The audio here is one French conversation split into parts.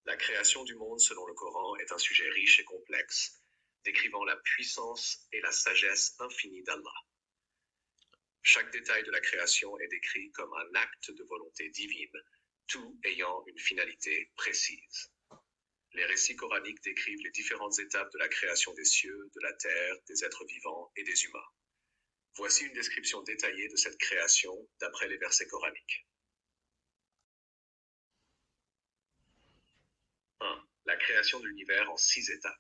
La création du monde selon le Coran est un sujet riche et complexe, décrivant la puissance et la sagesse infinie d'Allah. Chaque détail de la création est décrit comme un acte de volonté divine, tout ayant une finalité précise. Les récits coraniques décrivent les différentes étapes de la création des cieux, de la terre, des êtres vivants et des humains. Voici une description détaillée de cette création d'après les versets coraniques. 1. La création de l'univers en 6 étapes.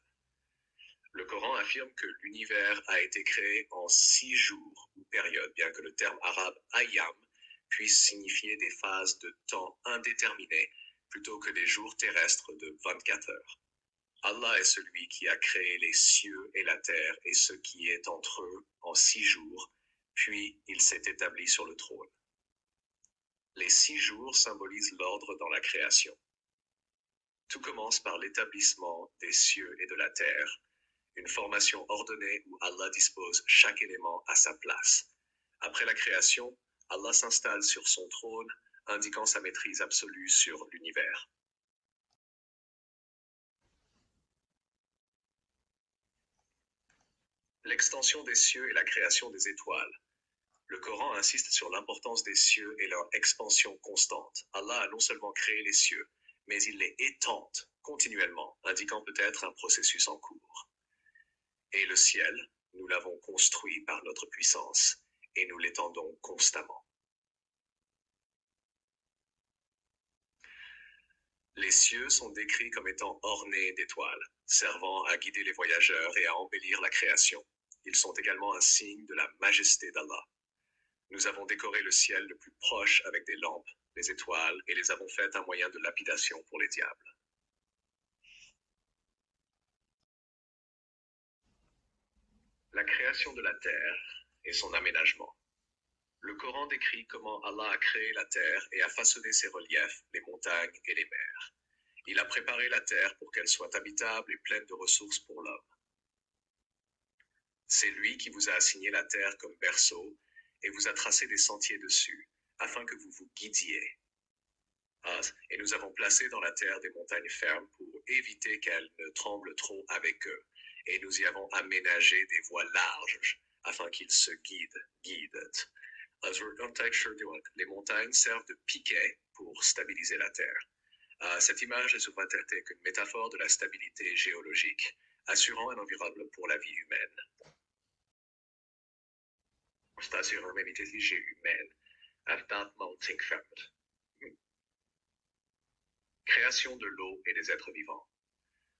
Le Coran affirme que l'univers a été créé en 6 jours ou périodes, bien que le terme arabe ayyam puisse signifier des phases de temps indéterminées plutôt que des jours terrestres de 24 heures. Allah est celui qui a créé les cieux et la terre et ce qui est entre eux en 6 jours, puis il s'est établi sur le trône. Les 6 jours symbolisent l'ordre dans la création. Tout commence par l'établissement des cieux et de la terre, une formation ordonnée où Allah dispose chaque élément à sa place. Après la création, Allah s'installe sur son trône, indiquant sa maîtrise absolue sur l'univers. L'extension des cieux et la création des étoiles. Le Coran insiste sur l'importance des cieux et leur expansion constante. Allah a non seulement créé les cieux, mais il les étente continuellement, indiquant peut-être un processus en cours. Et le ciel, nous l'avons construit par notre puissance, et nous l'étendons constamment. Les cieux sont décrits comme étant ornés d'étoiles, servant à guider les voyageurs et à embellir la création. Ils sont également un signe de la majesté d'Allah. Nous avons décoré le ciel le plus proche avec des lampes, les étoiles, et les avons faites un moyen de lapidation pour les diables. La création de la terre et son aménagement. Le Coran décrit comment Allah a créé la terre et a façonné ses reliefs, les montagnes et les mers. Il a préparé la terre pour qu'elle soit habitable et pleine de ressources pour l'homme. C'est lui qui vous a assigné la terre comme berceau et vous a tracé des sentiers dessus, afin que vous vous guidiez. Et nous avons placé dans la terre des montagnes fermes pour éviter qu'elles ne tremblent trop avec eux, et nous y avons aménagé des voies larges, afin qu'ils se guident. Les montagnes servent de piquet pour stabiliser la terre. Cette image est souvent interprétée qu'une métaphore de la stabilité géologique, assurant un environnement pour la vie humaine. Création de l'eau et des êtres vivants.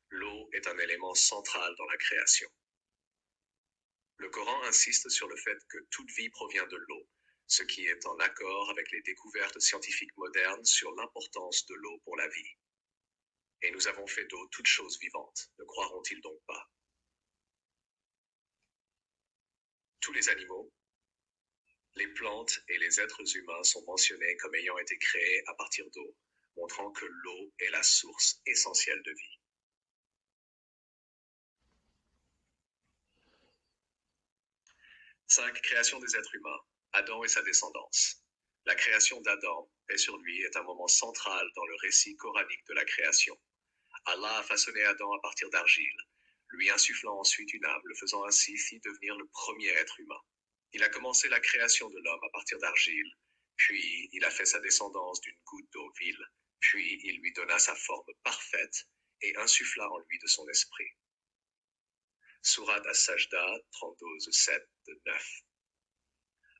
L'eau est un élément central dans la création. Le Coran insiste sur le fait que toute vie provient de l'eau, ce qui est en accord avec les découvertes scientifiques modernes sur l'importance de l'eau pour la vie. Et nous avons fait d'eau toute chose vivante, ne croiront-ils donc pas? Tous les animaux, les plantes et les êtres humains sont mentionnés comme ayant été créés à partir d'eau, montrant que l'eau est la source essentielle de vie. 5. Création des êtres humains. Adam et sa descendance. La création d'Adam, paix sur lui, est un moment central dans le récit coranique de la création. Allah a façonné Adam à partir d'argile, lui insufflant ensuite une âme, le faisant ainsi fi devenir le premier être humain. Il a commencé la création de l'homme à partir d'argile, puis il a fait sa descendance d'une goutte d'eau vile, puis il lui donna sa forme parfaite et insuffla en lui de son esprit. Sourate As-Sajda 32:7-9.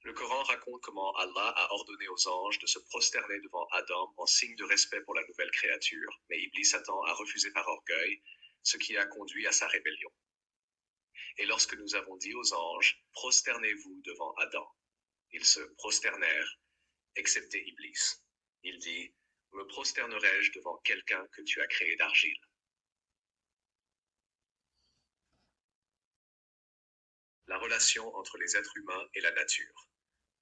Le Coran raconte comment Allah a ordonné aux anges de se prosterner devant Adam en signe de respect pour la nouvelle créature, mais Iblis Satan a refusé par orgueil, ce qui a conduit à sa rébellion. Et lorsque nous avons dit aux anges, prosternez-vous devant Adam, ils se prosternèrent, excepté Iblis. Il dit, me prosternerai-je devant quelqu'un que tu as créé d'argile? La relation entre les êtres humains et la nature.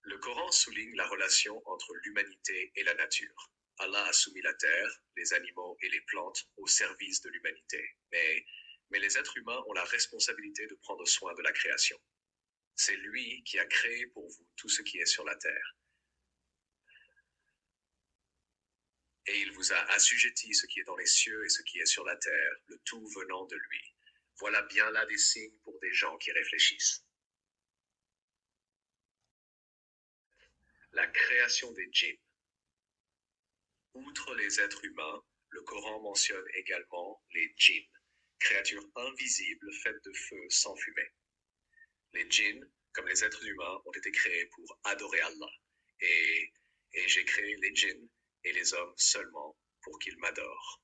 Le Coran souligne la relation entre l'humanité et la nature. Allah a soumis la terre, les animaux et les plantes au service de l'humanité. Mais les êtres humains ont la responsabilité de prendre soin de la création. C'est lui qui a créé pour vous tout ce qui est sur la terre. Et il vous a assujetti ce qui est dans les cieux et ce qui est sur la terre, le tout venant de lui. Voilà bien là des signes pour des gens qui réfléchissent. La création des djinns. Outre les êtres humains, le Coran mentionne également les djinns, créatures invisibles faites de feu sans fumée. Les djinns, comme les êtres humains, ont été créés pour adorer Allah. Et, et j'ai créé les djinns et les hommes seulement pour qu'ils m'adorent.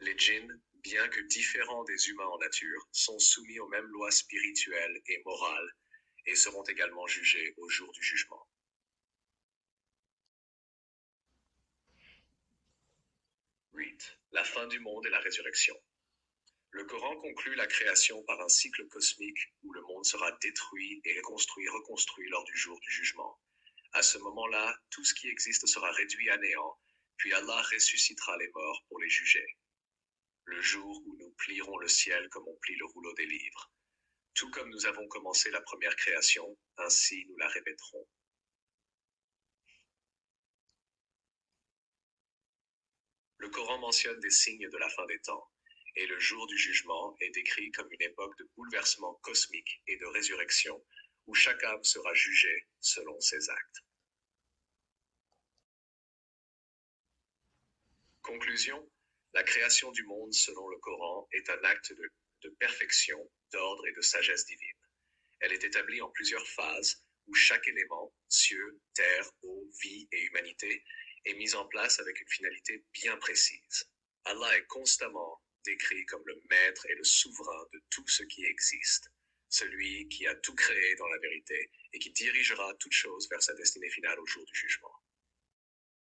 Les djinns, bien que différents des humains en nature, sont soumis aux mêmes lois spirituelles et morales et seront également jugés au jour du jugement. 8. La fin du monde et la résurrection. Le Coran conclut la création par un cycle cosmique où le monde sera détruit et reconstruit lors du jour du jugement. À ce moment-là, tout ce qui existe sera réduit à néant, puis Allah ressuscitera les morts pour les juger. Le jour où nous plierons le ciel comme on plie le rouleau des livres. Tout comme nous avons commencé la première création, ainsi nous la répéterons. Le Coran mentionne des signes de la fin des temps, et le jour du jugement est décrit comme une époque de bouleversement cosmique et de résurrection, où chaque âme sera jugée selon ses actes. Conclusion, la création du monde selon le Coran est un acte de perfection, d'ordre et de sagesse divine. Elle est établie en plusieurs phases où chaque élément, cieux, terre, eau, vie et humanité, est mis en place avec une finalité bien précise. Allah est constamment décrit comme le maître et le souverain de tout ce qui existe, celui qui a tout créé dans la vérité et qui dirigera toute chose vers sa destinée finale au jour du jugement.